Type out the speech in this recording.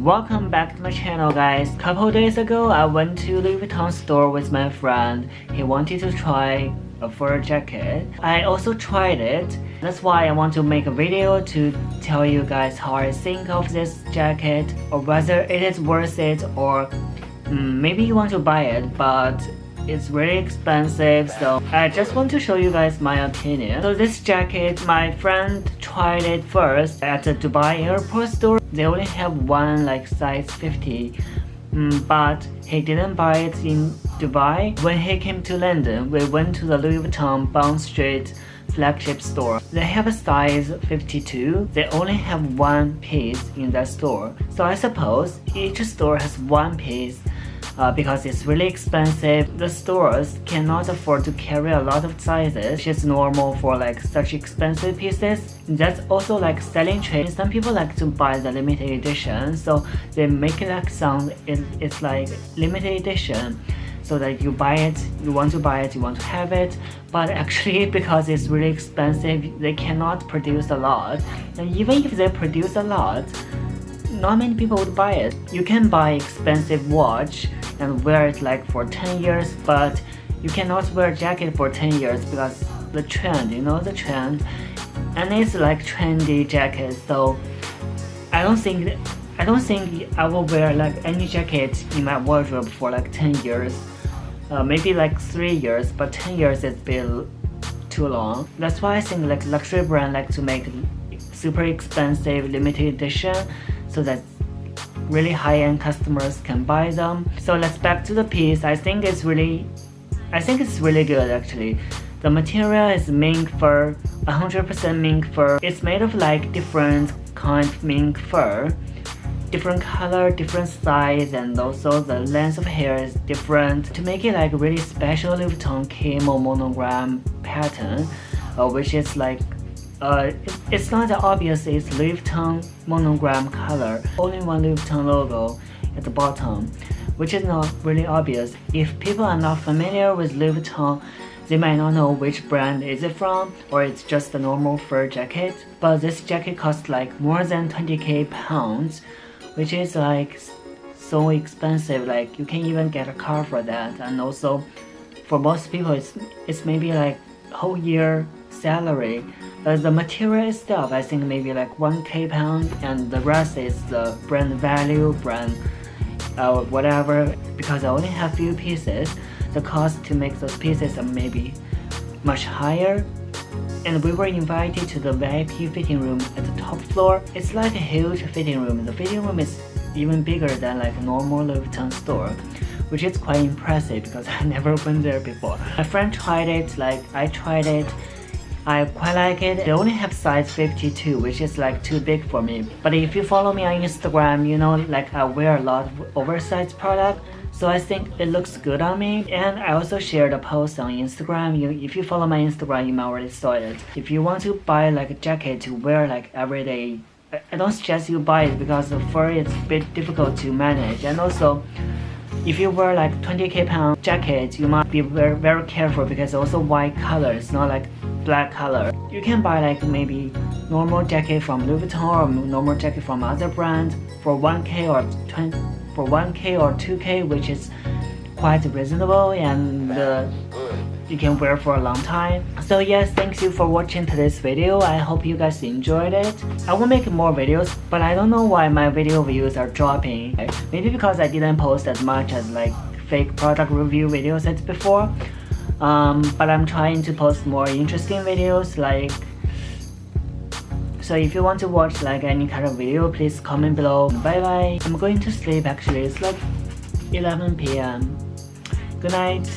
Welcome back to my channel, guys. Couple days ago I went to Louis Vuitton store with my friend. He wanted to try a fur jacket. I also tried it. That's why I want to make a video to tell you guys how I think of this jacket, or whether it is worth it, or maybe you want to buy it but it's really expensive. So I just want to show you guys my opinion. So this jacket, my friend tried it first at the Dubai airport store. They only have one like size 50, but he didn't buy it in Dubai. When he came to London, we went to the Louis Vuitton Bond Street flagship store. They have a size 52. They only have one piece in that store. So I suppose each store has one piece. Because it's really expensive. The stores cannot afford to carry a lot of sizes, which is normal for like such expensive pieces. That's also like selling trade. Some people like to buy the limited edition, so they make it like sound it's like limited edition, so that you buy it, you want to buy it, you want to have it, but actually because it's really expensive, they cannot produce a lot. And even if they produce a lot, not many people would buy it. You can buy expensive watch and wear it like for 10 years, but you cannot wear a jacket for 10 years because the trend, you know, the trend, and it's like trendy jacket. So I don't think I will wear like any jacket in my wardrobe for like 10 years. Maybe like 3 years, but 10 years is a bit too long. That's why I think like luxury brand like to make super expensive limited edition, so that really high-end customers can buy them. So let's back to the piece. I think it's really good actually. The material is mink fur, 100% mink fur. It's made of like different kind of mink fur, different color, different size, and also the length of hair is different. To make it like really special, Louis Vuitton Camo Monogram pattern, which is like it's not that obvious. It's Louis Vuitton monogram color, only one Louis Vuitton logo at the bottom, which is not really obvious. If people are not familiar with Louis Vuitton, they might not know which brand is it from, or it's just a normal fur jacket. But this jacket costs like more than 20k pounds, which is like so expensive. Like you can even get a car for that, and also for most people it's maybe like whole year salary. The material itself, I think maybe like 1k pound, and the rest is the brand value, brand whatever. Because I only have few pieces, the cost to make those pieces are maybe much higher. And we were invited to the VIP fitting room at the top floor. It's like a huge fitting room. The fitting room is even bigger than like a normal Louis Vuitton store, which is quite impressive because I never went there before. My friend tried it, like I tried it. I quite like it. They only have size 52, which is like too big for me. But if you follow me on Instagram, you know like I wear a lot of oversized product, so I think it looks good on me. And I also shared a post on Instagram. If you follow my Instagram, you might already saw it. If you want to buy like a jacket to wear like every day, I don't suggest you buy it because the fur is a bit difficult to manage. And also, if you wear like 20k pound jacket, you must be very, very careful because it's also white color, it's not like black color. You can buy like maybe normal jacket from Louis Vuitton or normal jacket from other brands for 1k or 2k, which is quite reasonable, and you can wear for a long time. So yes, thank you for watching today's video. I hope you guys enjoyed it. I will make more videos, but I don't know why my video views are dropping. Maybe because I didn't post as much as like fake product review videos as before. But I'm trying to post more interesting videos, like, so if you want to watch like any kind of video, please comment below. Bye bye. I'm going to sleep actually. It's like 11 p.m. Good night.